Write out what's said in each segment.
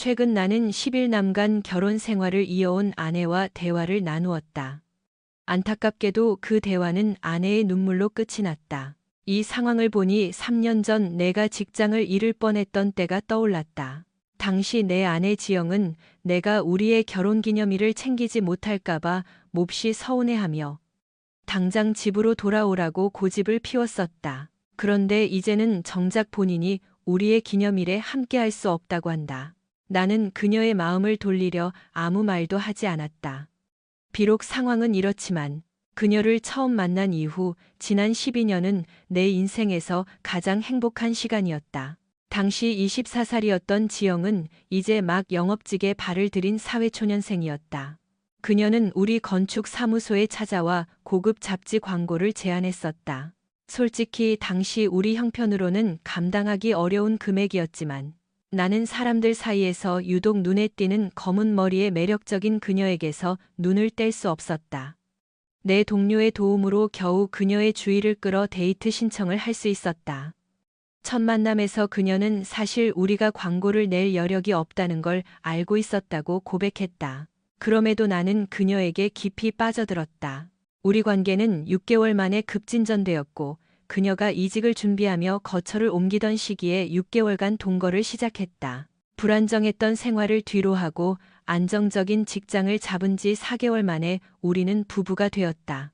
최근 나는 10일 남간 결혼 생활을 이어온 아내와 대화를 나누었다. 안타깝게도 그 대화는 아내의 눈물로 끝이 났다. 이 상황을 보니 3년 전 내가 직장을 잃을 뻔했던 때가 떠올랐다. 당시 내 아내 지영은 내가 우리의 결혼기념일을 챙기지 못할까봐 몹시 서운해하며 당장 집으로 돌아오라고 고집을 피웠었다. 그런데 이제는 정작 본인이 우리의 기념일에 함께할 수 없다고 한다. 나는 그녀의 마음을 돌리려 아무 말도 하지 않았다. 비록 상황은 이렇지만 그녀를 처음 만난 이후 지난 12년은 내 인생에서 가장 행복한 시간이었다. 당시 24살이었던 지영은 이제 막 영업직에 발을 들인 사회초년생이었다. 그녀는 우리 건축 사무소에 찾아와 고급 잡지 광고를 제안했었다. 솔직히 당시 우리 형편으로는 감당하기 어려운 금액이었지만 나는 사람들 사이에서 유독 눈에 띄는 검은 머리의 매력적인 그녀에게서 눈을 뗄 수 없었다. 내 동료의 도움으로 겨우 그녀의 주의를 끌어 데이트 신청을 할 수 있었다. 첫 만남에서 그녀는 사실 우리가 광고를 낼 여력이 없다는 걸 알고 있었다고 고백했다. 그럼에도 나는 그녀에게 깊이 빠져들었다. 우리 관계는 6개월 만에 급진전되었고 그녀가 이직을 준비하며 거처를 옮기던 시기에 6개월간 동거를 시작했다. 불안정했던 생활을 뒤로하고 안정적인 직장을 잡은 지 4개월 만에 우리는 부부가 되었다.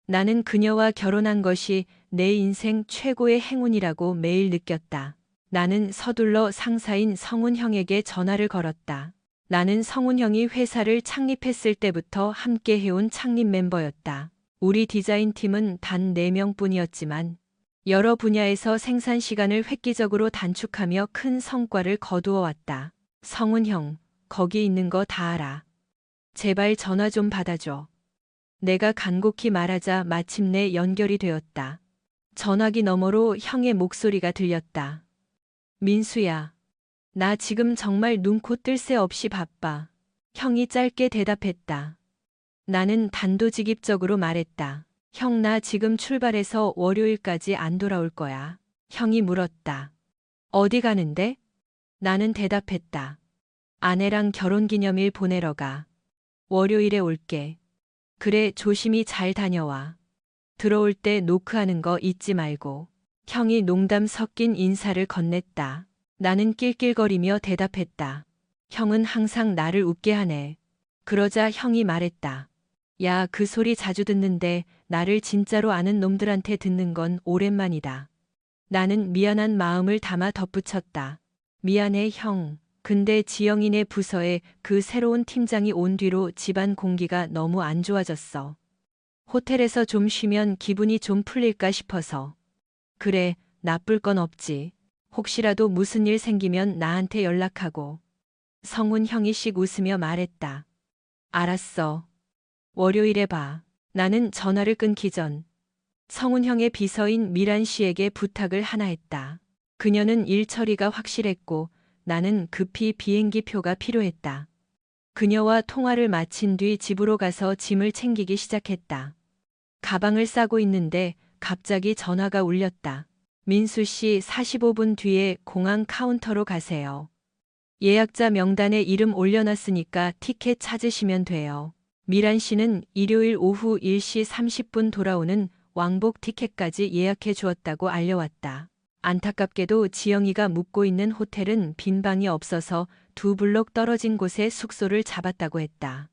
나는 그녀와 결혼한 것이 내 인생 최고의 행운이라고 매일 느꼈다. 나는 서둘러 상사인 성훈 형에게 전화를 걸었다. 나는 성훈 형이 회사를 창립했을 때부터 함께 해온 창립 멤버였다. 우리 디자인팀은 단 4명뿐이었지만 여러 분야에서 생산 시간을 획기적으로 단축하며 큰 성과를 거두어 왔다. 성훈 형, 거기 있는 거 다 알아. 제발 전화 좀 받아줘. 내가 간곡히 말하자 마침내 연결이 되었다. 전화기 너머로 형의 목소리가 들렸다. 민수야, 나 지금 정말 눈코 뜰 새 없이 바빠. 형이 짧게 대답했다. 나는 단도직입적으로 말했다. 형, 나 지금 출발해서 월요일까지 안 돌아올 거야. 형이 물었다. 어디 가는데? 나는 대답했다. 아내랑 결혼기념일 보내러 가. 월요일에 올게. 그래, 조심히 잘 다녀와. 들어올 때 노크하는 거 잊지 말고. 형이 농담 섞인 인사를 건넸다. 나는 낄낄거리며 대답했다. 형은 항상 나를 웃게 하네. 그러자 형이 말했다. 야, 그 소리 자주 듣는데 나를 진짜로 아는 놈들한테 듣는 건 오랜만이다. 나는 미안한 마음을 담아 덧붙였다. 미안해, 형. 근데 지영이네 부서에 그 새로운 팀장이 온 뒤로 집안 공기가 너무 안 좋아졌어. 호텔에서 좀 쉬면 기분이 좀 풀릴까 싶어서. 그래, 나쁠 건 없지. 혹시라도 무슨 일 생기면 나한테 연락하고. 성훈 형이 씩 웃으며 말했다. 알았어. 월요일에 봐. 나는 전화를 끊기 전 성훈 형의 비서인 미란 씨에게 부탁을 하나 했다. 그녀는 일 처리가 확실했고 나는 급히 비행기 표가 필요했다. 그녀와 통화를 마친 뒤 집으로 가서 짐을 챙기기 시작했다. 가방을 싸고 있는데 갑자기 전화가 울렸다. 민수 씨, 45분 뒤에 공항 카운터로 가세요. 예약자 명단에 이름 올려놨으니까 티켓 찾으시면 돼요. 미란 씨는 일요일 오후 1시 30분 돌아오는 왕복 티켓까지 예약해 주었다고 알려왔다. 안타깝게도 지영이가 묵고 있는 호텔은 빈 방이 없어서 2블록 떨어진 곳에 숙소를 잡았다고 했다.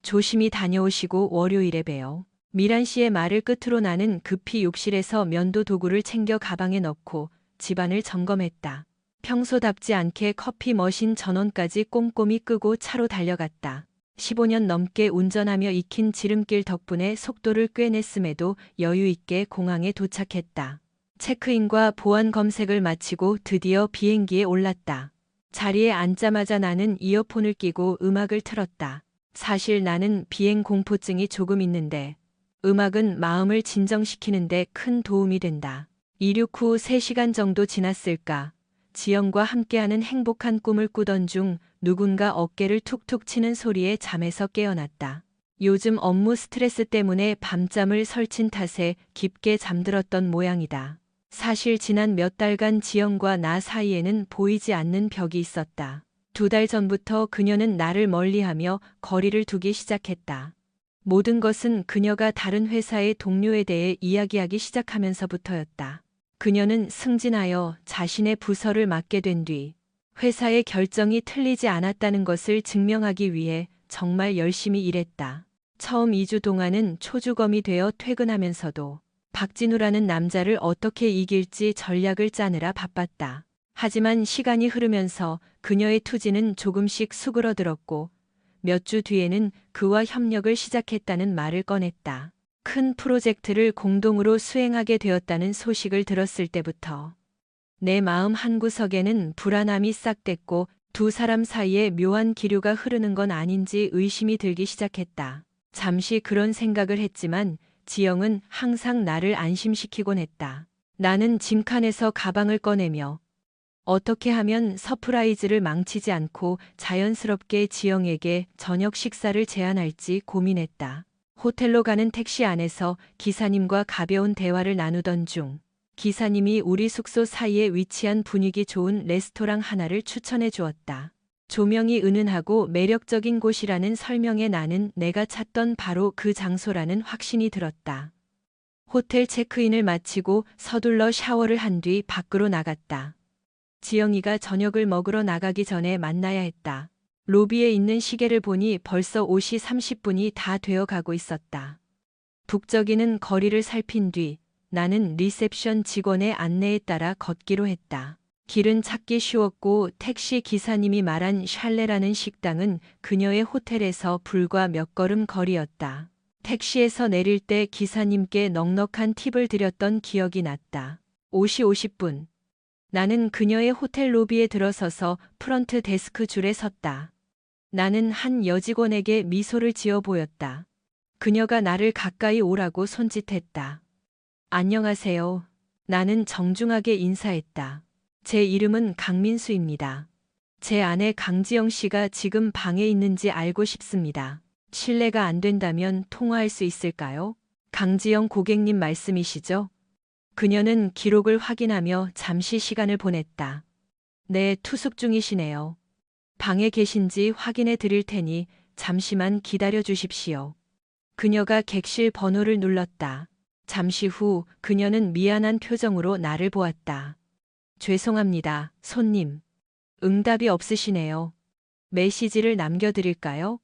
조심히 다녀오시고 월요일에 봬요. 미란 씨의 말을 끝으로 나는 급히 욕실에서 면도 도구를 챙겨 가방에 넣고 집안을 점검했다. 평소답지 않게 커피 머신 전원까지 꼼꼼히 끄고 차로 달려갔다. 15년 넘게 운전하며 익힌 지름길 덕분에 속도를 꽤 냈음에도 여유 있게 공항에 도착했다. 체크인과 보안 검색을 마치고 드디어 비행기에 올랐다. 자리에 앉자마자 나는 이어폰을 끼고 음악을 틀었다. 사실 나는 비행 공포증이 조금 있는데 음악은 마음을 진정시키는데 큰 도움이 된다. 이륙 후 3시간 정도 지났을까. 지영과 함께하는 행복한 꿈을 꾸던 중 누군가 어깨를 툭툭 치는 소리에 잠에서 깨어났다. 요즘 업무 스트레스 때문에 밤잠을 설친 탓에 깊게 잠들었던 모양이다. 사실 지난 몇 달간 지영과 나 사이에는 보이지 않는 벽이 있었다. 2달 전부터 그녀는 나를 멀리하며 거리를 두기 시작했다. 모든 것은 그녀가 다른 회사의 동료에 대해 이야기하기 시작하면서부터였다. 그녀는 승진하여 자신의 부서를 맡게 된 뒤 회사의 결정이 틀리지 않았다는 것을 증명하기 위해 정말 열심히 일했다. 처음 2주 동안은 초주검이 되어 퇴근하면서도 박진우라는 남자를 어떻게 이길지 전략을 짜느라 바빴다. 하지만 시간이 흐르면서 그녀의 투지는 조금씩 수그러들었고 몇 주 뒤에는 그와 협력을 시작했다는 말을 꺼냈다. 큰 프로젝트를 공동으로 수행하게 되었다는 소식을 들었을 때부터 내 마음 한구석에는 불안함이 싹됐고 두 사람 사이에 묘한 기류가 흐르는 건 아닌지 의심이 들기 시작했다. 잠시 그런 생각을 했지만 지영은 항상 나를 안심시키곤 했다. 나는 짐칸에서 가방을 꺼내며 어떻게 하면 서프라이즈를 망치지 않고 자연스럽게 지영에게 저녁 식사를 제안할지 고민했다. 호텔로 가는 택시 안에서 기사님과 가벼운 대화를 나누던 중 기사님이 우리 숙소 사이에 위치한 분위기 좋은 레스토랑 하나를 추천해 주었다. 조명이 은은하고 매력적인 곳이라는 설명에 나는 내가 찾던 바로 그 장소라는 확신이 들었다. 호텔 체크인을 마치고 서둘러 샤워를 한 뒤 밖으로 나갔다. 지영이가 저녁을 먹으러 나가기 전에 만나야 했다. 로비에 있는 시계를 보니 벌써 오시 30분이 다 되어 가고 있었다. 북적이는 거리를 살핀 뒤 나는 리셉션 직원의 안내에 따라 걷기로 했다. 길은 찾기 쉬웠고 택시 기사님이 말한 샬레라는 식당은 그녀의 호텔에서 불과 몇 걸음 거리였다. 택시에서 내릴 때 기사님께 넉넉한 팁을 드렸던 기억이 났다. 오시 50분. 나는 그녀의 호텔 로비에 들어서서 프런트 데스크 줄에 섰다. 나는 한 여직원에게 미소를 지어 보였다. 그녀가 나를 가까이 오라고 손짓했다. 안녕하세요. 나는 정중하게 인사했다. 제 이름은 강민수입니다. 제 아내 강지영 씨가 지금 방에 있는지 알고 싶습니다. 실례가 안 된다면 통화할 수 있을까요? 강지영 고객님 말씀이시죠? 그녀는 기록을 확인하며 잠시 시간을 보냈다. 네, 투숙 중이시네요. 방에 계신지 확인해 드릴 테니 잠시만 기다려 주십시오. 그녀가 객실 번호를 눌렀다. 잠시 후 그녀는 미안한 표정으로 나를 보았다. 죄송합니다, 손님. 응답이 없으시네요. 메시지를 남겨드릴까요?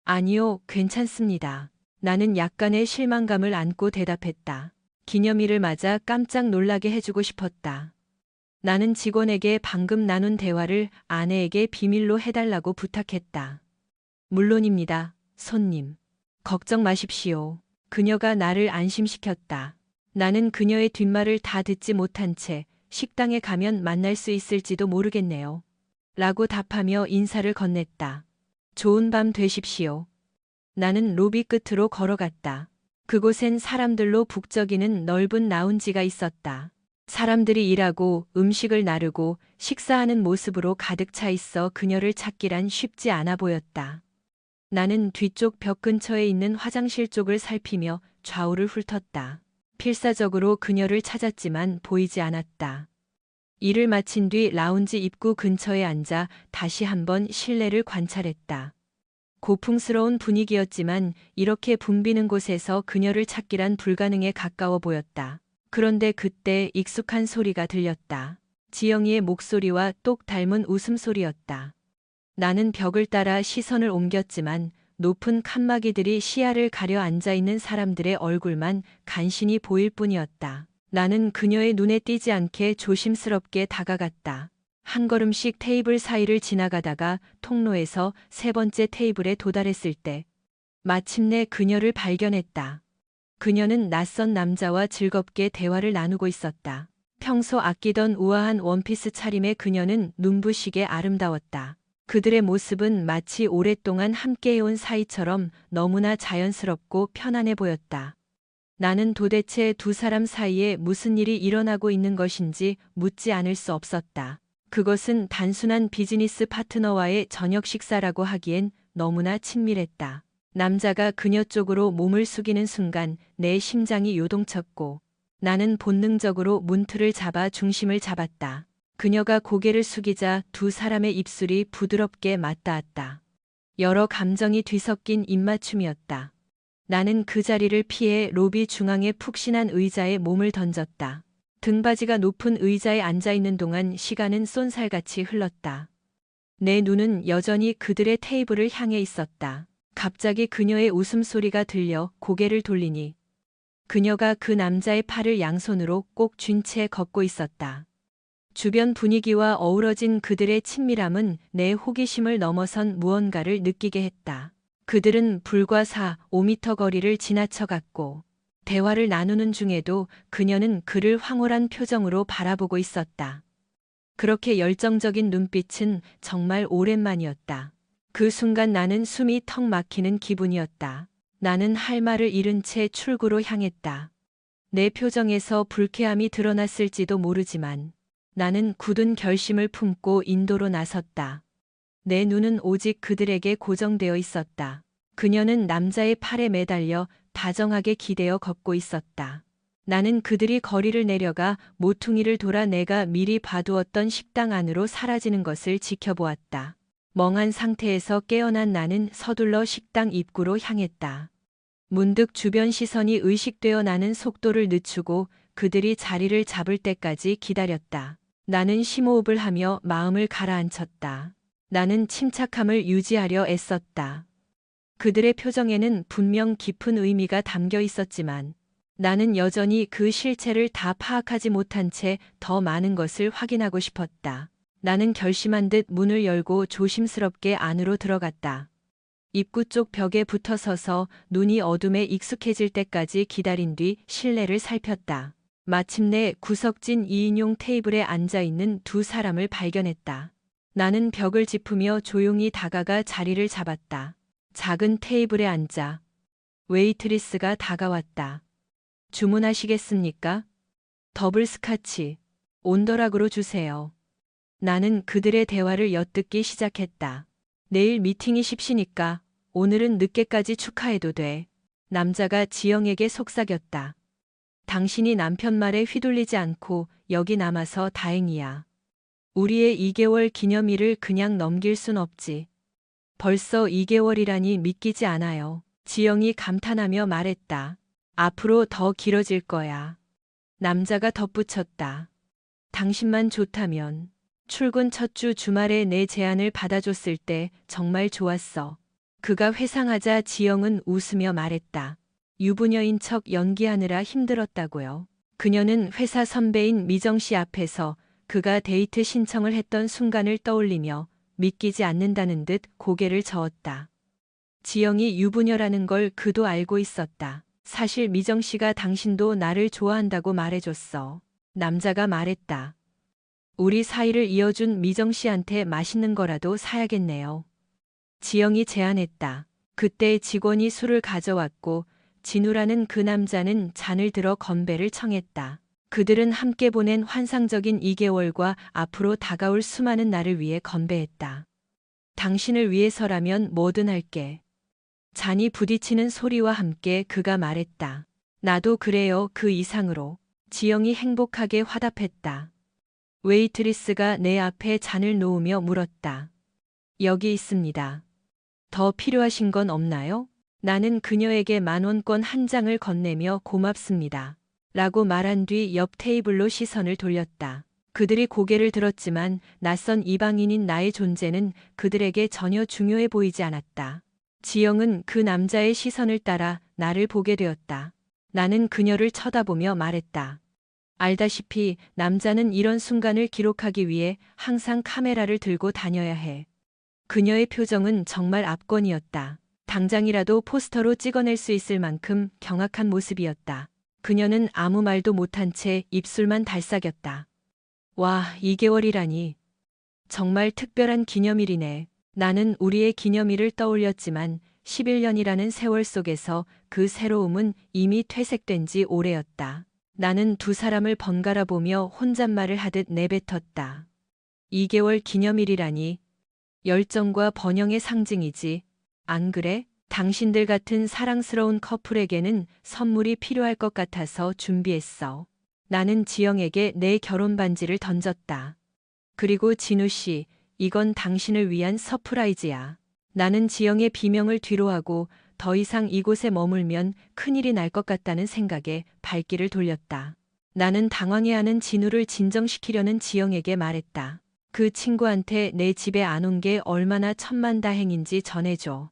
아니요, 괜찮습니다. 나는 약간의 실망감을 안고 대답했다. 기념일을 맞아 깜짝 놀라게 해주고 싶었다. 나는 직원에게 방금 나눈 대화를 아내에게 비밀로 해달라고 부탁했다. 물론입니다, 손님. 걱정 마십시오. 그녀가 나를 안심시켰다. 나는 그녀의 뒷말을 다 듣지 못한 채 식당에 가면 만날 수 있을지도 모르겠네요. 라고 답하며 인사를 건넸다. 좋은 밤 되십시오. 나는 로비 끝으로 걸어갔다. 그곳엔 사람들로 북적이는 넓은 라운지가 있었다. 사람들이 일하고 음식을 나르고 식사하는 모습으로 가득 차 있어 그녀를 찾기란 쉽지 않아 보였다. 나는 뒤쪽 벽 근처에 있는 화장실 쪽을 살피며 좌우를 훑었다. 필사적으로 그녀를 찾았지만 보이지 않았다. 일을 마친 뒤 라운지 입구 근처에 앉아 다시 한번 실내를 관찰했다. 고풍스러운 분위기였지만 이렇게 붐비는 곳에서 그녀를 찾기란 불가능에 가까워 보였다. 그런데 그때 익숙한 소리가 들렸다. 지영이의 목소리와 똑 닮은 웃음소리였다. 나는 벽을 따라 시선을 옮겼지만 높은 칸막이들이 시야를 가려 앉아있는 사람들의 얼굴만 간신히 보일 뿐이었다. 나는 그녀의 눈에 띄지 않게 조심스럽게 다가갔다. 한 걸음씩 테이블 사이를 지나가다가 통로에서 세 번째 테이블에 도달했을 때 마침내 그녀를 발견했다. 그녀는 낯선 남자와 즐겁게 대화를 나누고 있었다. 평소 아끼던 우아한 원피스 차림의 그녀는 눈부시게 아름다웠다. 그들의 모습은 마치 오랫동안 함께해온 사이처럼 너무나 자연스럽고 편안해 보였다. 나는 도대체 두 사람 사이에 무슨 일이 일어나고 있는 것인지 묻지 않을 수 없었다. 그것은 단순한 비즈니스 파트너와의 저녁 식사라고 하기엔 너무나 친밀했다. 남자가 그녀 쪽으로 몸을 숙이는 순간 내 심장이 요동쳤고 나는 본능적으로 문틀을 잡아 중심을 잡았다. 그녀가 고개를 숙이자 두 사람의 입술이 부드럽게 맞닿았다. 여러 감정이 뒤섞인 입맞춤이었다. 나는 그 자리를 피해 로비 중앙의 푹신한 의자에 몸을 던졌다. 등받이가 높은 의자에 앉아 있는 동안 시간은 쏜살같이 흘렀다. 내 눈은 여전히 그들의 테이블을 향해 있었다. 갑자기 그녀의 웃음소리가 들려 고개를 돌리니 그녀가 그 남자의 팔을 양손으로 꼭 쥔 채 걷고 있었다. 주변 분위기와 어우러진 그들의 친밀함은 내 호기심을 넘어선 무언가를 느끼게 했다. 그들은 불과 5미터 거리를 지나쳐 갔고 대화를 나누는 중에도 그녀는 그를 황홀한 표정으로 바라보고 있었다. 그렇게 열정적인 눈빛은 정말 오랜만이었다. 그 순간 나는 숨이 턱 막히는 기분이었다. 나는 할 말을 잃은 채 출구로 향했다. 내 표정에서 불쾌함이 드러났을지도 모르지만 나는 굳은 결심을 품고 인도로 나섰다. 내 눈은 오직 그들에게 고정되어 있었다. 그녀는 남자의 팔에 매달려 다정하게 기대어 걷고 있었다. 나는 그들이 거리를 내려가 모퉁이를 돌아 내가 미리 봐두었던 식당 안으로 사라지는 것을 지켜보았다. 멍한 상태에서 깨어난 나는 서둘러 식당 입구로 향했다. 문득 주변 시선이 의식되어 나는 속도를 늦추고 그들이 자리를 잡을 때까지 기다렸다. 나는 심호흡을 하며 마음을 가라앉혔다. 나는 침착함을 유지하려 애썼다. 그들의 표정에는 분명 깊은 의미가 담겨 있었지만 나는 여전히 그 실체를 다 파악하지 못한 채 더 많은 것을 확인하고 싶었다. 나는 결심한 듯 문을 열고 조심스럽게 안으로 들어갔다. 입구 쪽 벽에 붙어 서서 눈이 어둠에 익숙해질 때까지 기다린 뒤 실내를 살폈다. 마침내 구석진 2인용 테이블에 앉아 있는 두 사람을 발견했다. 나는 벽을 짚으며 조용히 다가가 자리를 잡았다. 작은 테이블에 앉아 웨이트리스가 다가왔다. 주문하시겠습니까? 더블 스카치, 온더락으로 주세요. 나는 그들의 대화를 엿듣기 시작했다. 내일 미팅이 십시니까 오늘은 늦게까지 축하해도 돼. 남자가 지영에게 속삭였다. 당신이 남편 말에 휘둘리지 않고 여기 남아서 다행이야. 우리의 2개월 기념일을 그냥 넘길 순 없지. 벌써 2개월이라니 믿기지 않아요. 지영이 감탄하며 말했다. 앞으로 더 길어질 거야. 남자가 덧붙였다. 당신만 좋다면. 출근 첫 주 주말에 내 제안을 받아줬을 때 정말 좋았어. 그가 회상하자 지영은 웃으며 말했다. 유부녀인 척 연기하느라 힘들었다고요. 그녀는 회사 선배인 미정 씨 앞에서 그가 데이트 신청을 했던 순간을 떠올리며 믿기지 않는다는 듯 고개를 저었다. 지영이 유부녀라는 걸 그도 알고 있었다. 사실 미정 씨가 당신도 나를 좋아한다고 말해줬어. 남자가 말했다. 우리 사이를 이어준 미정 씨한테 맛있는 거라도 사야겠네요. 지영이 제안했다. 그때 직원이 술을 가져왔고 진우라는 그 남자는 잔을 들어 건배를 청했다. 그들은 함께 보낸 환상적인 2개월과 앞으로 다가올 수많은 날을 위해 건배했다. 당신을 위해서라면 뭐든 할게. 잔이 부딪히는 소리와 함께 그가 말했다. 나도 그래요. 그 이상으로. 지영이 행복하게 화답했다. 웨이트리스가 내 앞에 잔을 놓으며 물었다. 여기 있습니다. 더 필요하신 건 없나요? 나는 그녀에게 10,000원권 한 장을 건네며 고맙습니다. 라고 말한 뒤 옆 테이블로 시선을 돌렸다. 그들이 고개를 들었지만 낯선 이방인인 나의 존재는 그들에게 전혀 중요해 보이지 않았다. 지영은 그 남자의 시선을 따라 나를 보게 되었다. 나는 그녀를 쳐다보며 말했다. 알다시피 남자는 이런 순간을 기록하기 위해 항상 카메라를 들고 다녀야 해. 그녀의 표정은 정말 압권이었다. 당장이라도 포스터로 찍어낼 수 있을 만큼 경악한 모습이었다. 그녀는 아무 말도 못한 채 입술만 달싹였다. 와, 2개월이라니. 정말 특별한 기념일이네. 나는 우리의 기념일을 떠올렸지만 11년이라는 세월 속에서 그 새로움은 이미 퇴색된 지 오래였다. 나는 두 사람을 번갈아 보며 혼잣말을 하듯 내뱉었다. 2개월 기념일이라니. 열정과 번영의 상징이지. 안 그래? 당신들 같은 사랑스러운 커플에게는 선물이 필요할 것 같아서 준비했어. 나는 지영에게 내 결혼 반지를 던졌다. 그리고 진우 씨, 이건 당신을 위한 서프라이즈야. 나는 지영의 비명을 뒤로하고 더 이상 이곳에 머물면 큰일이 날 것 같다는 생각에 발길을 돌렸다. 나는 당황해하는 진우를 진정시키려는 지영에게 말했다. 그 친구한테 내 집에 안 온 게 얼마나 천만다행인지 전해줘.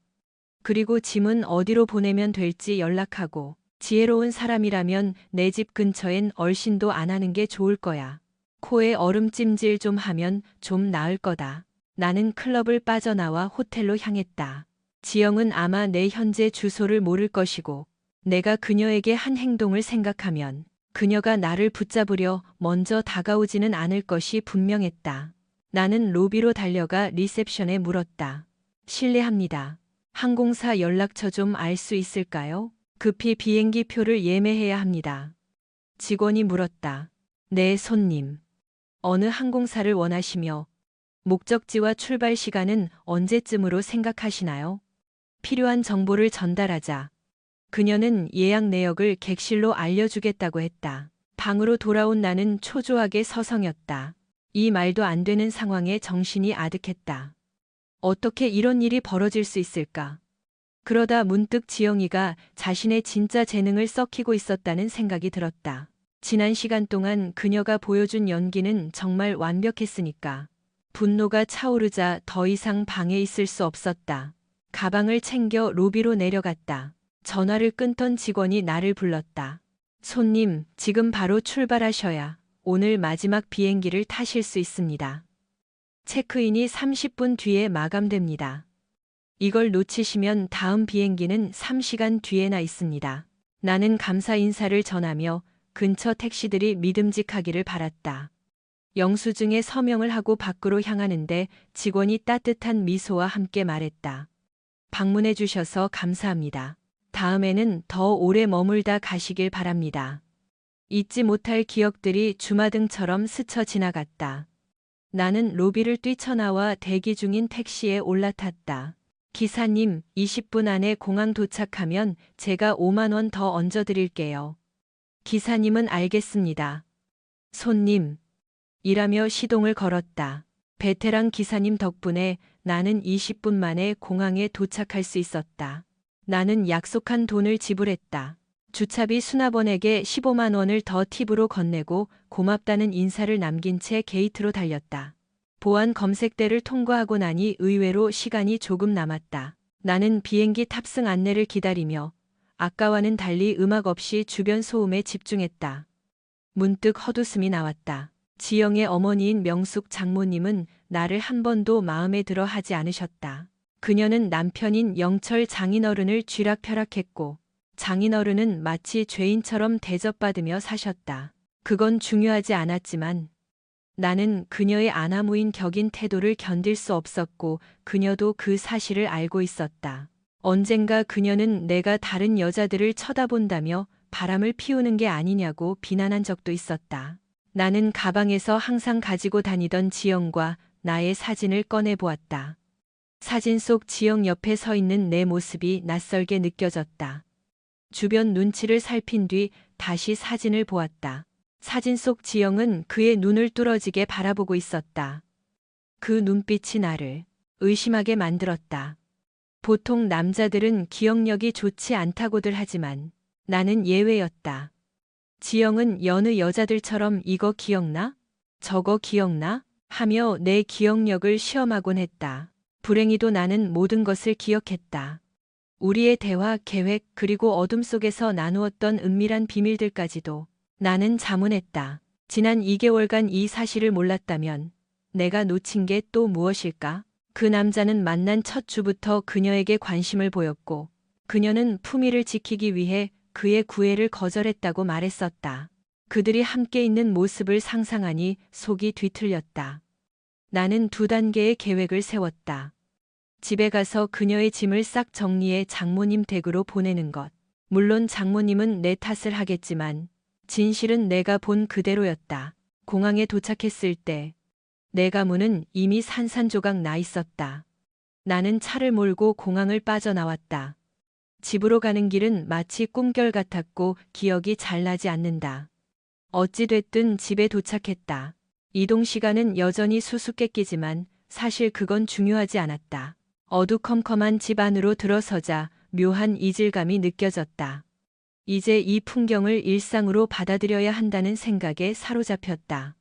그리고 짐은 어디로 보내면 될지 연락하고, 지혜로운 사람이라면 내 집 근처엔 얼씬도 안 하는 게 좋을 거야. 코에 얼음찜질 좀 하면 좀 나을 거다. 나는 클럽을 빠져나와 호텔로 향했다. 지영은 아마 내 현재 주소를 모를 것이고, 내가 그녀에게 한 행동을 생각하면 그녀가 나를 붙잡으려 먼저 다가오지는 않을 것이 분명했다. 나는 로비로 달려가 리셉션에 물었다. 실례합니다. 항공사 연락처 좀 알 수 있을까요? 급히 비행기 표를 예매해야 합니다. 직원이 물었다. 네, 손님. 어느 항공사를 원하시며 목적지와 출발 시간은 언제쯤으로 생각하시나요? 필요한 정보를 전달하자 그녀는 예약 내역을 객실로 알려주겠다고 했다. 방으로 돌아온 나는 초조하게 서성였다. 이 말도 안 되는 상황에 정신이 아득했다. 어떻게 이런 일이 벌어질 수 있을까? 그러다 문득 지영이가 자신의 진짜 재능을 썩히고 있었다는 생각이 들었다. 지난 시간 동안 그녀가 보여준 연기는 정말 완벽했으니까. 분노가 차오르자 더 이상 방에 있을 수 없었다. 가방을 챙겨 로비로 내려갔다. 전화를 끊던 직원이 나를 불렀다. 손님, 지금 바로 출발하셔야 오늘 마지막 비행기를 타실 수 있습니다. 체크인이 30분 뒤에 마감됩니다. 이걸 놓치시면 다음 비행기는 3시간 뒤에나 있습니다. 나는 감사 인사를 전하며 근처 택시들이 믿음직하기를 바랐다. 영수증에 서명을 하고 밖으로 향하는데 직원이 따뜻한 미소와 함께 말했다. 방문해 주셔서 감사합니다. 다음에는 더 오래 머물다 가시길 바랍니다. 잊지 못할 기억들이 주마등처럼 스쳐 지나갔다. 나는 로비를 뛰쳐나와 대기 중인 택시에 올라탔다. 기사님, 20분 안에 공항 도착하면 제가 5만 원 더 얹어드릴게요. 기사님은 알겠습니다. 손님, 이라며 시동을 걸었다. 베테랑 기사님 덕분에 나는 20분 만에 공항에 도착할 수 있었다. 나는 약속한 돈을 지불했다. 주차비 수납원에게 15만 원을 더 팁으로 건네고 고맙다는 인사를 남긴 채 게이트로 달렸다. 보안 검색대를 통과하고 나니 의외로 시간이 조금 남았다. 나는 비행기 탑승 안내를 기다리며 아까와는 달리 음악 없이 주변 소음에 집중했다. 문득 헛웃음이 나왔다. 지영의 어머니인 명숙 장모님은 나를 한 번도 마음에 들어 하지 않으셨다. 그녀는 남편인 영철 장인어른을 쥐락펴락했고 장인어른은 마치 죄인처럼 대접받으며 사셨다. 그건 중요하지 않았지만 나는 그녀의 아나무인 격인 태도를 견딜 수 없었고 그녀도 그 사실을 알고 있었다. 언젠가 그녀는 내가 다른 여자들을 쳐다본다며 바람을 피우는 게 아니냐고 비난한 적도 있었다. 나는 가방에서 항상 가지고 다니던 지영과 나의 사진을 꺼내 보았다. 사진 속 지영 옆에 서 있는 내 모습이 낯설게 느껴졌다. 주변 눈치를 살핀 뒤 다시 사진을 보았다. 사진 속 지영은 그의 눈을 뚫어지게 바라보고 있었다. 그 눈빛이 나를 의심하게 만들었다. 보통 남자들은 기억력이 좋지 않다고들 하지만 나는 예외였다. 지영은 여느 여자들처럼 이거 기억나? 저거 기억나? 하며 내 기억력을 시험하곤 했다. 불행히도 나는 모든 것을 기억했다. 우리의 대화, 계획, 그리고 어둠 속에서 나누었던 은밀한 비밀들까지도 나는 자문했다. 지난 2개월간 이 사실을 몰랐다면 내가 놓친 게 또 무엇일까? 그 남자는 만난 첫 주부터 그녀에게 관심을 보였고 그녀는 품위를 지키기 위해 그의 구애를 거절했다고 말했었다. 그들이 함께 있는 모습을 상상하니 속이 뒤틀렸다. 나는 2단계의 계획을 세웠다. 집에 가서 그녀의 짐을 싹 정리해 장모님 댁으로 보내는 것. 물론 장모님은 내 탓을 하겠지만 진실은 내가 본 그대로였다. 공항에 도착했을 때 내 가문은 이미 산산조각 나 있었다. 나는 차를 몰고 공항을 빠져나왔다. 집으로 가는 길은 마치 꿈결 같았고 기억이 잘 나지 않는다. 어찌됐든 집에 도착했다. 이동 시간은 여전히 수수께끼지만 사실 그건 중요하지 않았다. 어두컴컴한 집 안으로 들어서자 묘한 이질감이 느껴졌다. 이제 이 풍경을 일상으로 받아들여야 한다는 생각에 사로잡혔다.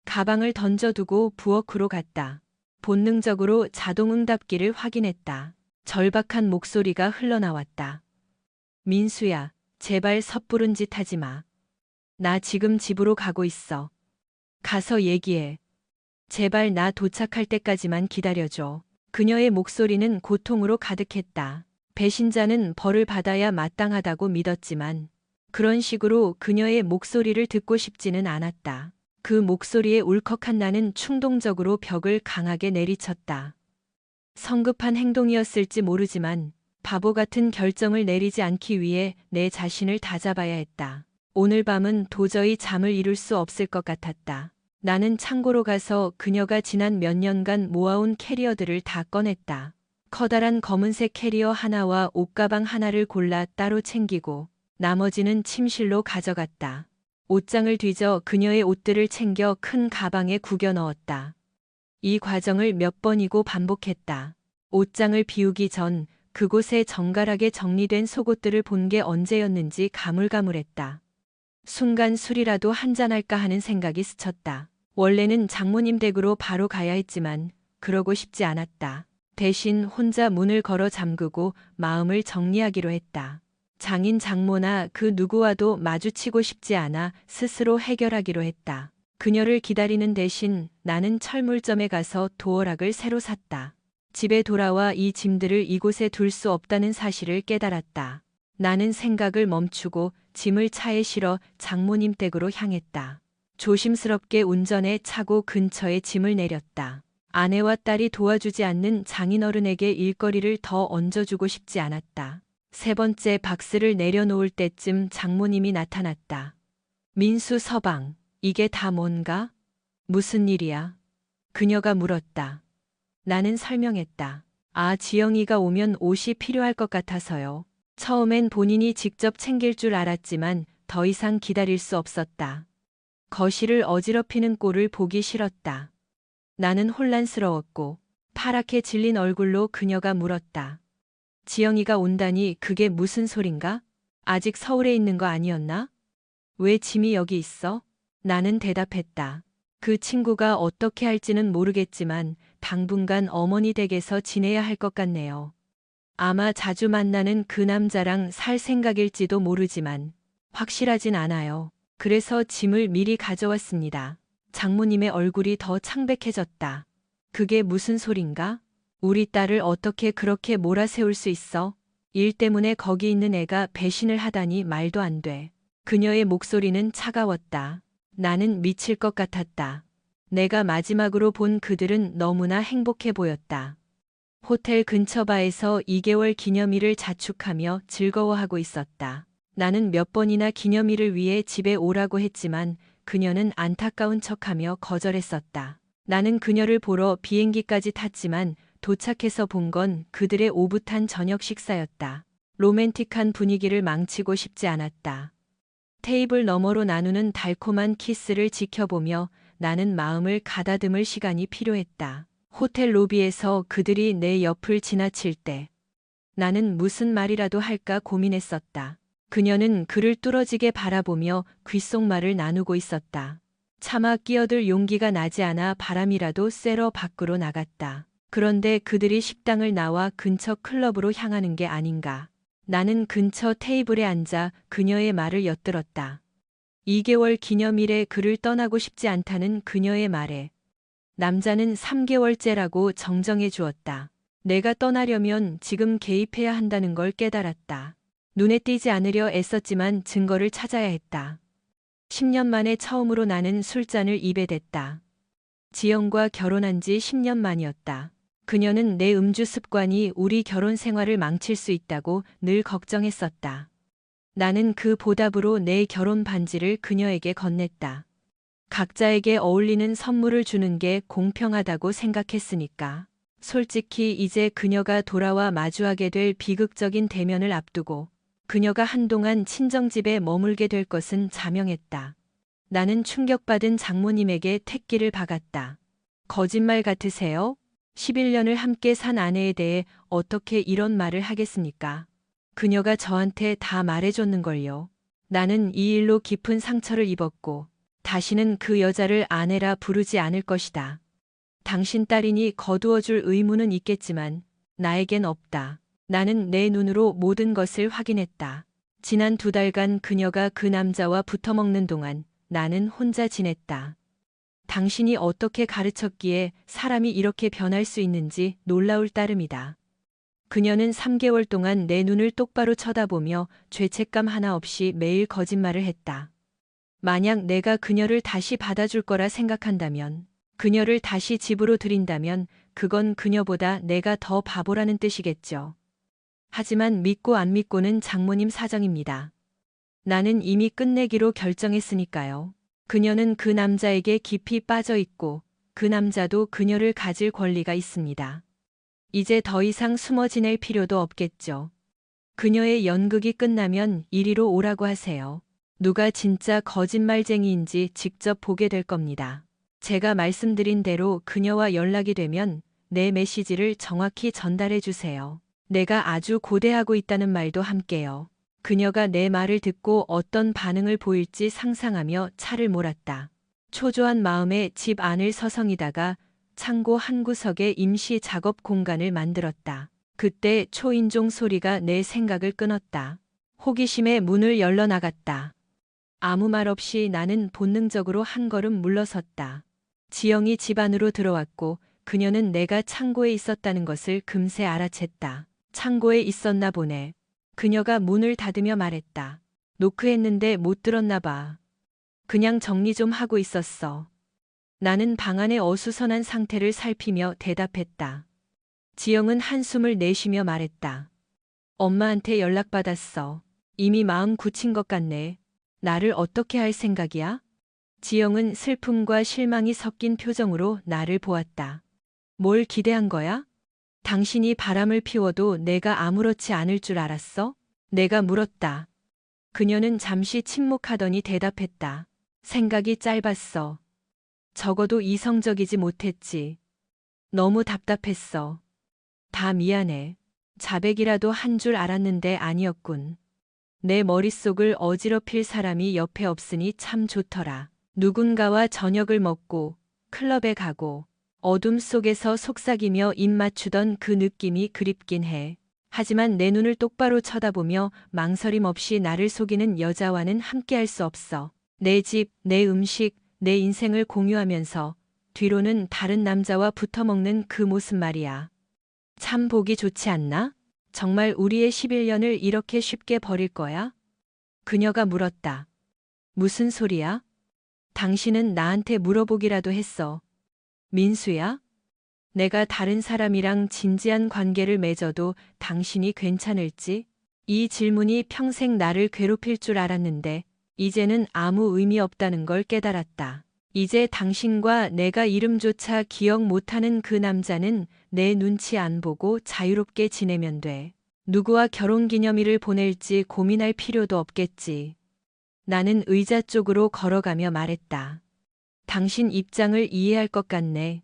가방을 던져두고 부엌으로 갔다. 본능적으로 자동응답기를 확인했다. 절박한 목소리가 흘러나왔다. 민수야, 제발 섣부른 짓 하지 마. 나 지금 집으로 가고 있어. 가서 얘기해. 제발 나 도착할 때까지만 기다려줘. 그녀의 목소리는 고통으로 가득했다. 배신자는 벌을 받아야 마땅하다고 믿었지만 그런 식으로 그녀의 목소리를 듣고 싶지는 않았다. 그 목소리에 울컥한 나는 충동적으로 벽을 강하게 내리쳤다. 성급한 행동이었을지 모르지만 바보 같은 결정을 내리지 않기 위해 내 자신을 다잡아야 했다. 오늘 밤은 도저히 잠을 이룰 수 없을 것 같았다. 나는 창고로 가서 그녀가 지난 몇 년간 모아온 캐리어들을 다 꺼냈다. 커다란 검은색 캐리어 하나와 옷가방 하나를 골라 따로 챙기고 나머지는 침실로 가져갔다. 옷장을 뒤져 그녀의 옷들을 챙겨 큰 가방에 구겨 넣었다. 이 과정을 몇 번이고 반복했다. 옷장을 비우기 전 그곳에 정갈하게 정리된 속옷들을 본 게 언제였는지 가물가물했다. 순간 술이라도 한잔할까 하는 생각이 스쳤다. 원래는 장모님 댁으로 바로 가야 했지만 그러고 싶지 않았다. 대신 혼자 문을 걸어 잠그고 마음을 정리하기로 했다. 장인 장모나 그 누구와도 마주치고 싶지 않아 스스로 해결하기로 했다. 그녀를 기다리는 대신 나는 철물점에 가서 도어락을 새로 샀다. 집에 돌아와 이 짐들을 이곳에 둘 수 없다는 사실을 깨달았다. 나는 생각을 멈추고 짐을 차에 실어 장모님 댁으로 향했다. 조심스럽게 운전해 차고 근처에 짐을 내렸다. 아내와 딸이 도와주지 않는 장인어른에게 일거리를 더 얹어주고 싶지 않았다. 세 번째 박스를 내려놓을 때쯤 장모님이 나타났다. 민수 서방, 이게 다 뭔가? 무슨 일이야? 그녀가 물었다. 나는 설명했다. 아, 지영이가 오면 옷이 필요할 것 같아서요. 처음엔 본인이 직접 챙길 줄 알았지만 더 이상 기다릴 수 없었다. 거실을 어지럽히는 꼴을 보기 싫었다. 나는 혼란스러웠고 파랗게 질린 얼굴로 그녀가 물었다. 지영이가 온다니 그게 무슨 소린가? 아직 서울에 있는 거 아니었나? 왜 짐이 여기 있어? 나는 대답했다. 그 친구가 어떻게 할지는 모르겠지만 당분간 어머니 댁에서 지내야 할 것 같네요. 아마 자주 만나는 그 남자랑 살 생각일지도 모르지만 확실하진 않아요. 그래서 짐을 미리 가져왔습니다. 장모님의 얼굴이 더 창백해졌다. 그게 무슨 소린가? 우리 딸을 어떻게 그렇게 몰아세울 수 있어? 일 때문에 거기 있는 애가 배신을 하다니 말도 안 돼. 그녀의 목소리는 차가웠다. 나는 미칠 것 같았다. 내가 마지막으로 본 그들은 너무나 행복해 보였다. 호텔 근처 바에서 2개월 기념일을 자축하며 즐거워하고 있었다. 나는 몇 번이나 기념일을 위해 집에 오라고 했지만 그녀는 안타까운 척하며 거절했었다. 나는 그녀를 보러 비행기까지 탔지만 도착해서 본 건 그들의 오붓한 저녁 식사였다. 로맨틱한 분위기를 망치고 싶지 않았다. 테이블 너머로 나누는 달콤한 키스를 지켜보며 나는 마음을 가다듬을 시간이 필요했다. 호텔 로비에서 그들이 내 옆을 지나칠 때 나는 무슨 말이라도 할까 고민했었다. 그녀는 그를 뚫어지게 바라보며 귓속말을 나누고 있었다. 차마 끼어들 용기가 나지 않아 바람이라도 쐬러 밖으로 나갔다. 그런데 그들이 식당을 나와 근처 클럽으로 향하는 게 아닌가. 나는 근처 테이블에 앉아 그녀의 말을 엿들었다. 2개월 기념일에 그를 떠나고 싶지 않다는 그녀의 말에 남자는 3개월째라고 정정해 주었다. 내가 떠나려면 지금 개입해야 한다는 걸 깨달았다. 눈에 띄지 않으려 애썼지만 증거를 찾아야 했다. 10년 만에 처음으로 나는 술잔을 입에 댔다. 지영과 결혼한 지 10년 만이었다. 그녀는 내 음주 습관이 우리 결혼 생활을 망칠 수 있다고 늘 걱정했었다. 나는 그 보답으로 내 결혼 반지를 그녀에게 건넸다. 각자에게 어울리는 선물을 주는 게 공평하다고 생각했으니까. 솔직히 이제 그녀가 돌아와 마주하게 될 비극적인 대면을 앞두고 그녀가 한동안 친정집에 머물게 될 것은 자명했다. 나는 충격받은 장모님에게 택기를 박았다. 거짓말 같으세요? 11년을 함께 산 아내에 대해 어떻게 이런 말을 하겠습니까? 그녀가 저한테 다 말해줬는걸요. 나는 이 일로 깊은 상처를 입었고 다시는 그 여자를 아내라 부르지 않을 것이다. 당신 딸이니 거두어줄 의무는 있겠지만 나에겐 없다. 나는 내 눈으로 모든 것을 확인했다. 지난 2달간 그녀가 그 남자와 붙어먹는 동안 나는 혼자 지냈다. 당신이 어떻게 가르쳤기에 사람이 이렇게 변할 수 있는지 놀라울 따름이다. 그녀는 3개월 동안 내 눈을 똑바로 쳐다보며 죄책감 하나 없이 매일 거짓말을 했다. 만약 내가 그녀를 다시 받아줄 거라 생각한다면, 그녀를 다시 집으로 들인다면 그건 그녀보다 내가 더 바보라는 뜻이겠죠. 하지만 믿고 안 믿고는 장모님 사정입니다. 나는 이미 끝내기로 결정했으니까요. 그녀는 그 남자에게 깊이 빠져 있고 그 남자도 그녀를 가질 권리가 있습니다. 이제 더 이상 숨어 지낼 필요도 없겠죠. 그녀의 연극이 끝나면 이리로 오라고 하세요. 누가 진짜 거짓말쟁이인지 직접 보게 될 겁니다. 제가 말씀드린 대로 그녀와 연락이 되면 내 메시지를 정확히 전달해 주세요. 내가 아주 고대하고 있다는 말도 함께요. 그녀가 내 말을 듣고 어떤 반응을 보일지 상상하며 차를 몰았다. 초조한 마음에 집 안을 서성이다가 창고 한 구석에 임시 작업 공간을 만들었다. 그때 초인종 소리가 내 생각을 끊었다. 호기심에 문을 열러 나갔다. 아무 말 없이 나는 본능적으로 한 걸음 물러섰다. 지영이 집 안으로 들어왔고 그녀는 내가 창고에 있었다는 것을 금세 알아챘다. 창고에 있었나 보네. 그녀가 문을 닫으며 말했다. 노크했는데 못 들었나 봐. 그냥 정리 좀 하고 있었어. 나는 방 안의 어수선한 상태를 살피며 대답했다. 지영은 한숨을 내쉬며 말했다. 엄마한테 연락받았어. 이미 마음 굳힌 것 같네. 나를 어떻게 할 생각이야? 지영은 슬픔과 실망이 섞인 표정으로 나를 보았다. 뭘 기대한 거야? 당신이 바람을 피워도 내가 아무렇지 않을 줄 알았어? 내가 물었다. 그녀는 잠시 침묵하더니 대답했다. 생각이 짧았어. 적어도 이성적이지 못했지. 너무 답답했어. 다 미안해. 자백이라도 한 줄 알았는데 아니었군. 내 머릿속을 어지럽힐 사람이 옆에 없으니 참 좋더라. 누군가와 저녁을 먹고 클럽에 가고 어둠 속에서 속삭이며 입 맞추던 그 느낌이 그립긴 해. 하지만 내 눈을 똑바로 쳐다보며 망설임 없이 나를 속이는 여자와는 함께할 수 없어. 내 집, 내 음식, 내 인생을 공유하면서 뒤로는 다른 남자와 붙어먹는 그 모습 말이야. 참 보기 좋지 않나? 정말 우리의 11년을 이렇게 쉽게 버릴 거야? 그녀가 물었다. 무슨 소리야? 당신은 나한테 물어보기라도 했어. 민수야? 내가 다른 사람이랑 진지한 관계를 맺어도 당신이 괜찮을지? 이 질문이 평생 나를 괴롭힐 줄 알았는데 이제는 아무 의미 없다는 걸 깨달았다. 이제 당신과 내가 이름조차 기억 못하는 그 남자는 내 눈치 안 보고 자유롭게 지내면 돼. 누구와 결혼기념일을 보낼지 고민할 필요도 없겠지. 나는 의자 쪽으로 걸어가며 말했다. 당신 입장을 이해할 것 같네.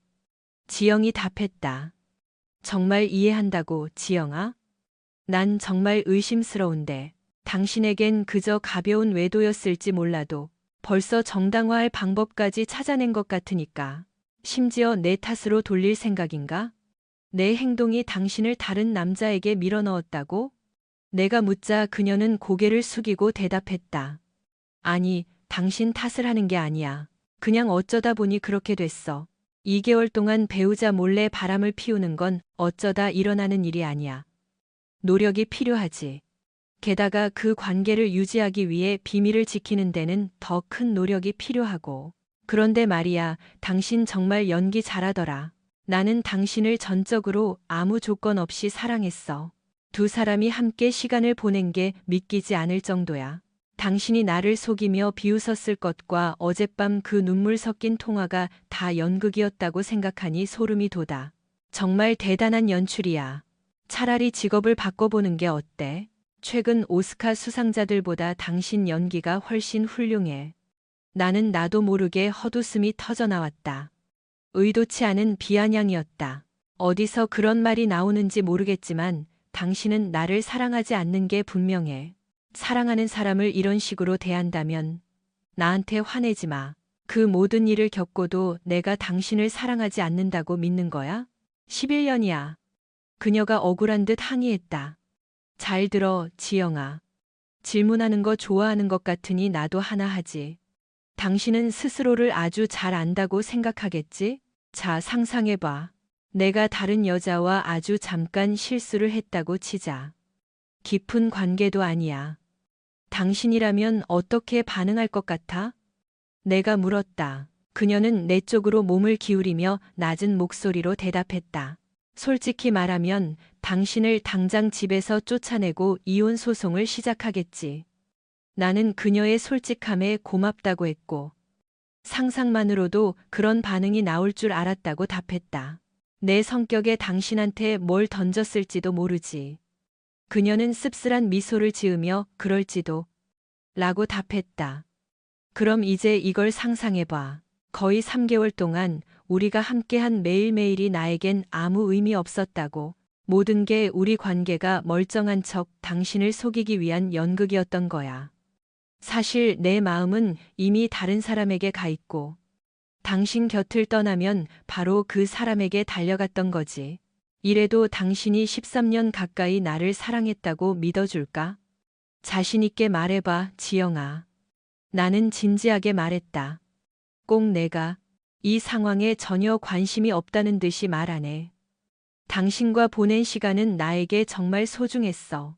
지영이 답했다. 정말 이해한다고, 지영아? 난 정말 의심스러운데 당신에겐 그저 가벼운 외도였을지 몰라도 벌써 정당화할 방법까지 찾아낸 것 같으니까. 심지어 내 탓으로 돌릴 생각인가? 내 행동이 당신을 다른 남자에게 밀어넣었다고? 내가 묻자 그녀는 고개를 숙이고 대답했다. 아니, 당신 탓을 하는 게 아니야. 그냥 어쩌다 보니 그렇게 됐어. 2개월 동안 배우자 몰래 바람을 피우는 건 어쩌다 일어나는 일이 아니야. 노력이 필요하지. 게다가 그 관계를 유지하기 위해 비밀을 지키는 데는 더 큰 노력이 필요하고. 그런데 말이야, 당신 정말 연기 잘하더라. 나는 당신을 전적으로 아무 조건 없이 사랑했어. 두 사람이 함께 시간을 보낸 게 믿기지 않을 정도야. 당신이 나를 속이며 비웃었을 것과 어젯밤 그 눈물 섞인 통화가 다 연극이었다고 생각하니 소름이 돋아. 정말 대단한 연출이야. 차라리 직업을 바꿔보는 게 어때? 최근 오스카 수상자들보다 당신 연기가 훨씬 훌륭해. 나는 나도 모르게 헛웃음이 터져 나왔다. 의도치 않은 비아냥이었다. 어디서 그런 말이 나오는지 모르겠지만 당신은 나를 사랑하지 않는 게 분명해. 사랑하는 사람을 이런 식으로 대한다면 나한테 화내지 마. 그 모든 일을 겪고도 내가 당신을 사랑하지 않는다고 믿는 거야? 11년이야. 그녀가 억울한 듯 항의했다. 잘 들어, 지영아. 질문하는 거 좋아하는 것 같으니 나도 하나 하지. 당신은 스스로를 아주 잘 안다고 생각하겠지? 자, 상상해봐. 내가 다른 여자와 아주 잠깐 실수를 했다고 치자. 깊은 관계도 아니야. 당신이라면 어떻게 반응할 것 같아? 내가 물었다. 그녀는 내 쪽으로 몸을 기울이며 낮은 목소리로 대답했다. 솔직히 말하면 당신을 당장 집에서 쫓아내고 이혼 소송을 시작하겠지. 나는 그녀의 솔직함에 고맙다고 했고, 상상만으로도 그런 반응이 나올 줄 알았다고 답했다. 내 성격에 당신한테 뭘 던졌을지도 모르지. 그녀는 씁쓸한 미소를 지으며 그럴지도 라고 답했다. 그럼 이제 이걸 상상해봐. 거의 3개월 동안 우리가 함께한 매일매일이 나에겐 아무 의미 없었다고. 모든 게 우리 관계가 멀쩡한 척 당신을 속이기 위한 연극이었던 거야. 사실 내 마음은 이미 다른 사람에게 가 있고, 당신 곁을 떠나면 바로 그 사람에게 달려갔던 거지. 이래도 당신이 13년 가까이 나를 사랑했다고 믿어줄까? 자신있게 말해봐, 지영아. 나는 진지하게 말했다. 꼭 내가 이 상황에 전혀 관심이 없다는 듯이 말 안 해. 당신과 보낸 시간은 나에게 정말 소중했어.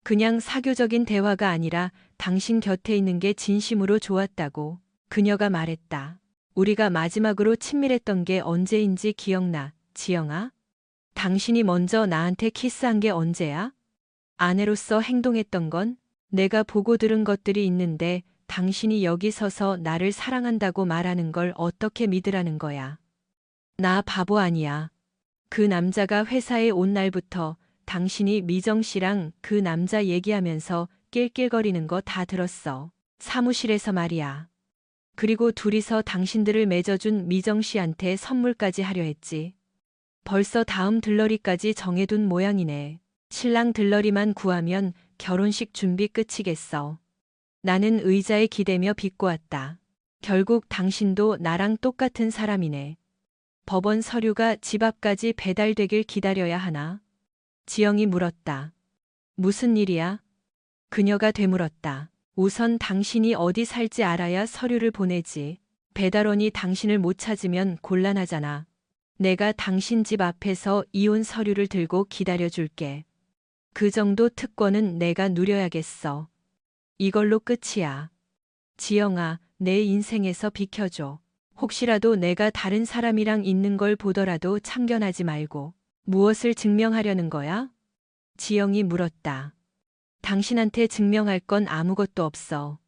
그냥 사교적인 대화가 아니라 당신 곁에 있는 게 진심으로 좋았다고. 그녀가 말했다. 우리가 마지막으로 친밀했던 게 언제인지 기억나, 지영아? 당신이 먼저 나한테 키스한 게 언제야? 아내로서 행동했던 건? 내가 보고 들은 것들이 있는데 당신이 여기 서서 나를 사랑한다고 말하는 걸 어떻게 믿으라는 거야. 나 바보 아니야. 그 남자가 회사에 온 날부터 당신이 미정 씨랑 그 남자 얘기하면서 낄낄거리는 거 다 들었어. 사무실에서 말이야. 그리고 둘이서 당신들을 맺어준 미정 씨한테 선물까지 하려 했지. 벌써 다음 들러리까지 정해둔 모양이네. 신랑 들러리만 구하면 결혼식 준비 끝이겠어. 나는 의자에 기대며 비꼬았다. 결국 당신도 나랑 똑같은 사람이네. 법원 서류가 집 앞까지 배달되길 기다려야 하나? 지영이 물었다. 무슨 일이야? 그녀가 되물었다. 우선 당신이 어디 살지 알아야 서류를 보내지. 배달원이 당신을 못 찾으면 곤란하잖아. 내가 당신 집 앞에서 이혼 서류를 들고 기다려줄게. 그 정도 특권은 내가 누려야겠어. 이걸로 끝이야. 지영아, 내 인생에서 비켜줘. 혹시라도 내가 다른 사람이랑 있는 걸 보더라도 참견하지 말고. 무엇을 증명하려는 거야? 지영이 물었다. 당신한테 증명할 건 아무것도 없어.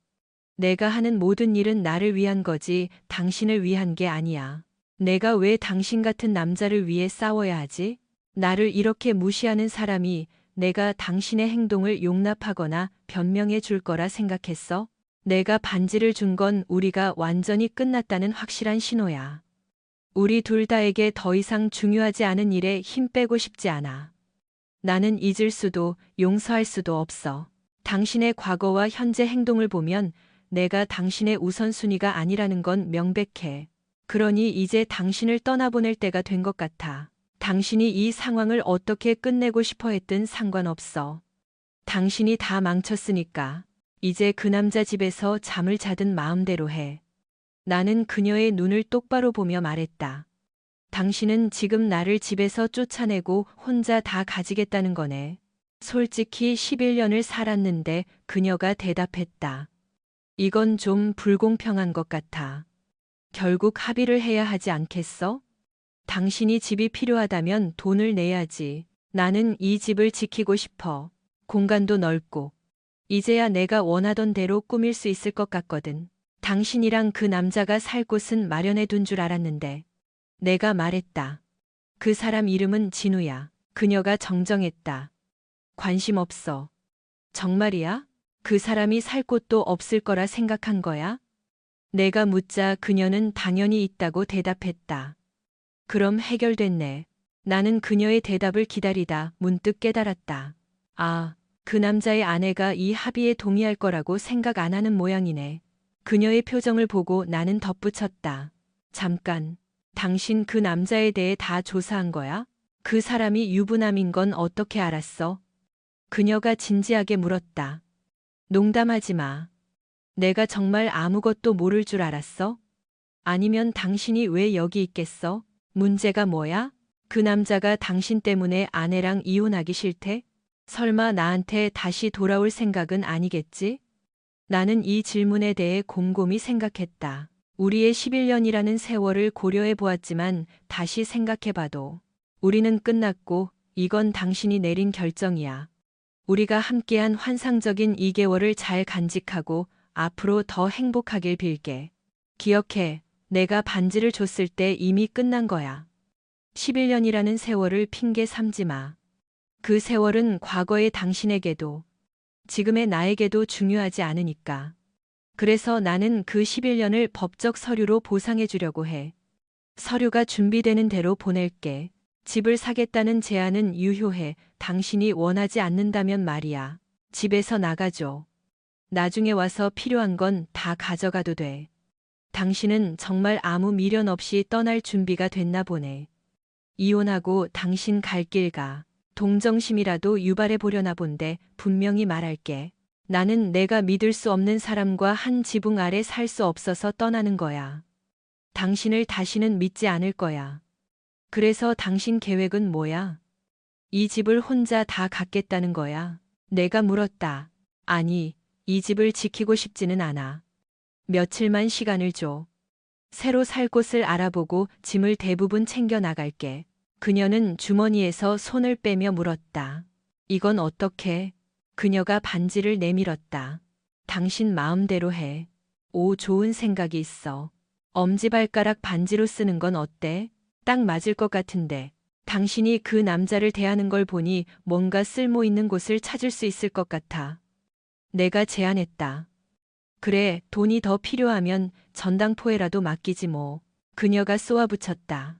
내가 하는 모든 일은 나를 위한 거지 당신을 위한 게 아니야. 내가 왜 당신 같은 남자를 위해 싸워야 하지? 나를 이렇게 무시하는 사람이 내가 당신의 행동을 용납하거나 변명해 줄 거라 생각했어? 내가 반지를 준 건 우리가 완전히 끝났다는 확실한 신호야. 우리 둘 다에게 더 이상 중요하지 않은 일에 힘 빼고 싶지 않아. 나는 잊을 수도 용서할 수도 없어. 당신의 과거와 현재 행동을 보면 내가 당신의 우선순위가 아니라는 건 명백해. 그러니 이제 당신을 떠나보낼 때가 된 것 같아. 당신이 이 상황을 어떻게 끝내고 싶어 했든 상관없어. 당신이 다 망쳤으니까. 이제 그 남자 집에서 잠을 자든 마음대로 해. 나는 그녀의 눈을 똑바로 보며 말했다. 당신은 지금 나를 집에서 쫓아내고 혼자 다 가지겠다는 거네. 솔직히 11년을 살았는데 그녀가 대답했다. 이건 좀 불공평한 것 같아. 결국 합의를 해야 하지 않겠어? 당신이 집이 필요하다면 돈을 내야지. 나는 이 집을 지키고 싶어. 공간도 넓고. 이제야 내가 원하던 대로 꾸밀 수 있을 것 같거든. 당신이랑 그 남자가 살 곳은 마련해 둔 줄 알았는데. 내가 말했다. 그 사람 이름은 진우야. 그녀가 정정했다. 관심 없어. 정말이야? 그 사람이 살 곳도 없을 거라 생각한 거야? 내가 묻자 그녀는 당연히 있다고 대답했다. 그럼 해결됐네. 나는 그녀의 대답을 기다리다 문득 깨달았다. 아, 그 남자의 아내가 이 합의에 동의할 거라고 생각 안 하는 모양이네. 그녀의 표정을 보고 나는 덧붙였다. 잠깐, 당신 그 남자에 대해 다 조사한 거야? 그 사람이 유부남인 건 어떻게 알았어? 그녀가 진지하게 물었다. 농담하지 마. 내가 정말 아무것도 모를 줄 알았어? 아니면 당신이 왜 여기 있겠어? 문제가 뭐야? 그 남자가 당신 때문에 아내랑 이혼하기 싫대? 설마 나한테 다시 돌아올 생각은 아니겠지? 나는 이 질문에 대해 곰곰이 생각했다. 우리의 11년이라는 세월을 고려해 보았지만 다시 생각해 봐도 우리는 끝났고 이건 당신이 내린 결정이야. 우리가 함께한 환상적인 2개월을 잘 간직하고 앞으로 더 행복하길 빌게. 기억해. 내가 반지를 줬을 때 이미 끝난 거야. 11년이라는 세월을 핑계 삼지 마. 그 세월은 과거의 당신에게도 지금의 나에게도 중요하지 않으니까. 그래서 나는 그 11년을 법적 서류로 보상해 주려고 해. 서류가 준비되는 대로 보낼게. 집을 사겠다는 제안은 유효해. 당신이 원하지 않는다면 말이야. 집에서 나가줘. 나중에 와서 필요한 건 다 가져가도 돼. 당신은 정말 아무 미련 없이 떠날 준비가 됐나 보네. 이혼하고 당신 갈 길 가. 동정심이라도 유발해 보려나 본데 분명히 말할게. 나는 내가 믿을 수 없는 사람과 한 지붕 아래 살 수 없어서 떠나는 거야. 당신을 다시는 믿지 않을 거야. 그래서 당신 계획은 뭐야? 이 집을 혼자 다 갖겠다는 거야? 내가 물었다. 아니, 이 집을 지키고 싶지는 않아. 며칠만 시간을 줘. 새로 살 곳을 알아보고 짐을 대부분 챙겨 나갈게. 그녀는 주머니에서 손을 빼며 물었다. 이건 어떻게? 그녀가 반지를 내밀었다. 당신 마음대로 해. 오, 좋은 생각이 있어. 엄지발가락 반지로 쓰는 건 어때? 딱 맞을 것 같은데. 당신이 그 남자를 대하는 걸 보니 뭔가 쓸모 있는 곳을 찾을 수 있을 것 같아. 내가 제안했다. 그래, 돈이 더 필요하면 전당포에라도 맡기지 뭐. 그녀가 쏘아붙였다.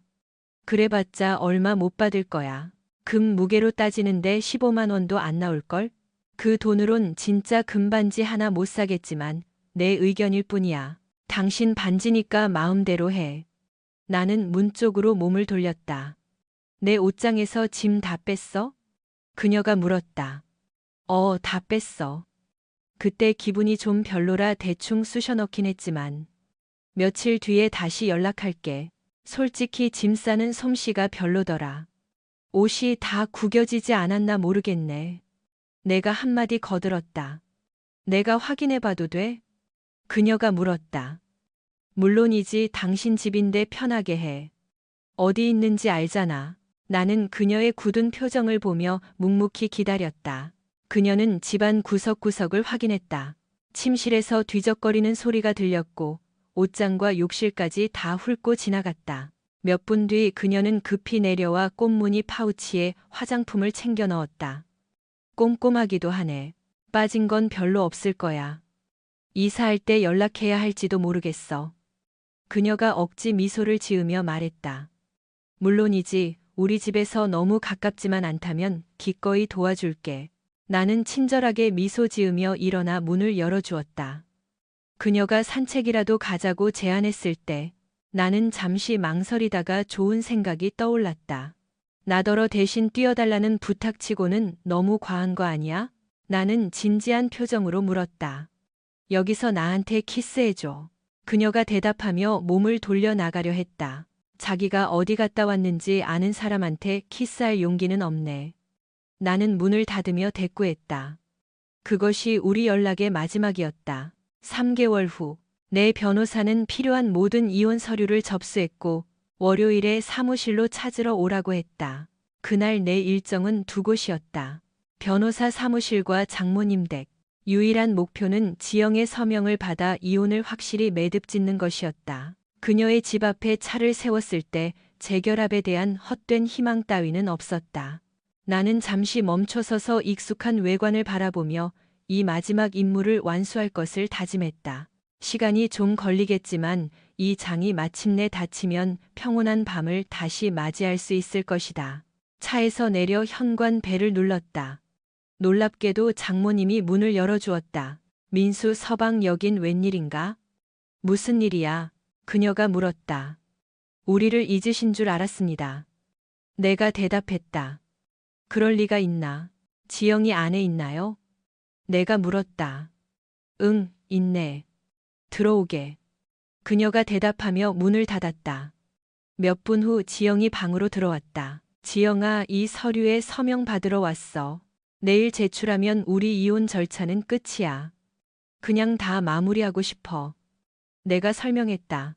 그래봤자 얼마 못 받을 거야. 금 무게로 따지는데 15만 원도 안 나올걸? 그 돈으론 진짜 금반지 하나 못 사겠지만 내 의견일 뿐이야. 당신 반지니까 마음대로 해. 나는 문 쪽으로 몸을 돌렸다. 내 옷장에서 짐 다 뺐어? 그녀가 물었다. 다 뺐어. 그때 기분이 좀 별로라 대충 쑤셔넣긴 했지만 며칠 뒤에 다시 연락할게. 솔직히 짐 싸는 솜씨가 별로더라. 옷이 다 구겨지지 않았나 모르겠네. 내가 한마디 거들었다. 내가 확인해봐도 돼? 그녀가 물었다. 물론이지. 당신 집인데 편하게 해. 어디 있는지 알잖아. 나는 그녀의 굳은 표정을 보며 묵묵히 기다렸다. 그녀는 집안 구석구석을 확인했다. 침실에서 뒤적거리는 소리가 들렸고 옷장과 욕실까지 다 훑고 지나갔다. 몇 분 뒤 그녀는 급히 내려와 꽃무늬 파우치에 화장품을 챙겨 넣었다. 꼼꼼하기도 하네. 빠진 건 별로 없을 거야. 이사할 때 연락해야 할지도 모르겠어. 그녀가 억지 미소를 지으며 말했다. 물론이지. 우리 집에서 너무 가깝지만 않다면 기꺼이 도와줄게. 나는 친절하게 미소 지으며 일어나 문을 열어주었다. 그녀가 산책이라도 가자고 제안했을 때 나는 잠시 망설이다가 좋은 생각이 떠올랐다. 나더러 대신 뛰어달라는 부탁치고는 너무 과한 거 아니야? 나는 진지한 표정으로 물었다. 여기서 나한테 키스해줘. 그녀가 대답하며 몸을 돌려 나가려 했다. 자기가 어디 갔다 왔는지 아는 사람한테 키스할 용기는 없네. 나는 문을 닫으며 대꾸했다. 그것이 우리 연락의 마지막이었다. 3개월 후, 내 변호사는 필요한 모든 이혼 서류를 접수했고 월요일에 사무실로 찾으러 오라고 했다. 그날 내 일정은 두 곳이었다. 변호사 사무실과 장모님 댁. 유일한 목표는 지영의 서명을 받아 이혼을 확실히 매듭짓는 것이었다. 그녀의 집 앞에 차를 세웠을 때 재결합에 대한 헛된 희망 따위는 없었다. 나는 잠시 멈춰서서 익숙한 외관을 바라보며 이 마지막 임무를 완수할 것을 다짐했다. 시간이 좀 걸리겠지만 이 장이 마침내 닫히면 평온한 밤을 다시 맞이할 수 있을 것이다. 차에서 내려 현관 벨을 눌렀다. 놀랍게도 장모님이 문을 열어주었다. 민수 서방 여긴 웬일인가? 무슨 일이야? 그녀가 물었다. 우리를 잊으신 줄 알았습니다. 내가 대답했다. 그럴 리가 있나? 지영이 안에 있나요? 내가 물었다. 응, 있네. 들어오게. 그녀가 대답하며 문을 닫았다. 몇 분 후 지영이 방으로 들어왔다. 지영아, 이 서류에 서명 받으러 왔어. 내일 제출하면 우리 이혼 절차는 끝이야. 그냥 다 마무리하고 싶어. 내가 설명했다.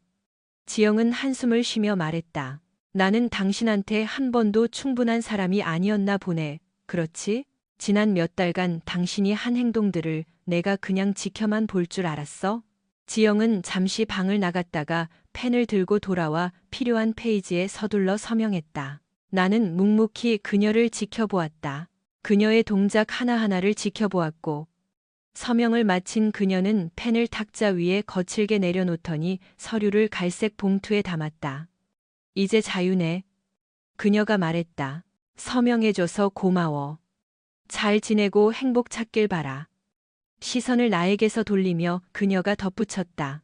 지영은 한숨을 쉬며 말했다. 나는 당신한테 한 번도 충분한 사람이 아니었나 보네. 그렇지? 지난 몇 달간 당신이 한 행동들을 내가 그냥 지켜만 볼 줄 알았어? 지영은 잠시 방을 나갔다가 펜을 들고 돌아와 필요한 페이지에 서둘러 서명했다. 나는 묵묵히 그녀를 지켜보았다. 그녀의 동작 하나하나를 지켜보았고, 서명을 마친 그녀는 펜을 탁자 위에 거칠게 내려놓더니 서류를 갈색 봉투에 담았다. 이제 자유네. 그녀가 말했다. 서명해줘서 고마워. 잘 지내고 행복 찾길 바라. 시선을 나에게서 돌리며 그녀가 덧붙였다.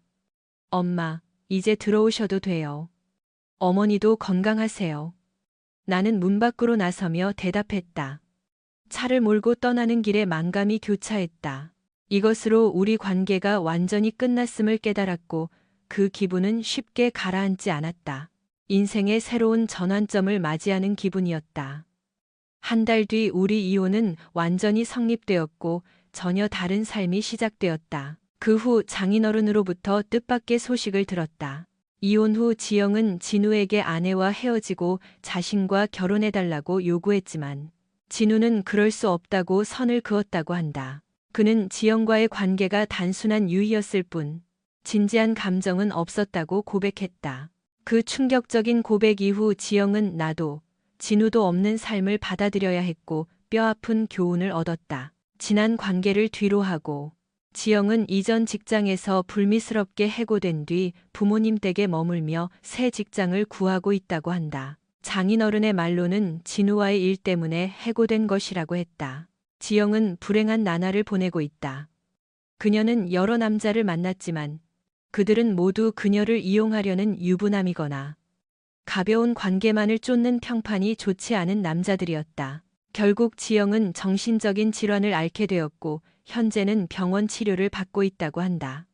엄마, 이제 들어오셔도 돼요. 어머니도 건강하세요. 나는 문 밖으로 나서며 대답했다. 차를 몰고 떠나는 길에 만감이 교차했다. 이것으로 우리 관계가 완전히 끝났음을 깨달았고 그 기분은 쉽게 가라앉지 않았다. 인생의 새로운 전환점을 맞이하는 기분이었다. 한 달 뒤 우리 이혼은 완전히 성립되었고 전혀 다른 삶이 시작되었다. 그 후 장인어른으로부터 뜻밖의 소식을 들었다. 이혼 후 지영은 진우에게 아내와 헤어지고 자신과 결혼해달라고 요구했지만 진우는 그럴 수 없다고 선을 그었다고 한다. 그는 지영과의 관계가 단순한 유희였을 뿐 진지한 감정은 없었다고 고백했다. 그 충격적인 고백 이후 지영은 나도 진우도 없는 삶을 받아들여야 했고 뼈아픈 교훈을 얻었다. 지난 관계를 뒤로하고 지영은 이전 직장에서 불미스럽게 해고된 뒤 부모님 댁에 머물며 새 직장을 구하고 있다고 한다. 장인어른의 말로는 진우와의 일 때문에 해고된 것이라고 했다. 지영은 불행한 나날을 보내고 있다. 그녀는 여러 남자를 만났지만 그들은 모두 그녀를 이용하려는 유부남이거나 가벼운 관계만을 쫓는 평판이 좋지 않은 남자들이었다. 결국 지영은 정신적인 질환을 앓게 되었고 현재는 병원 치료를 받고 있다고 한다.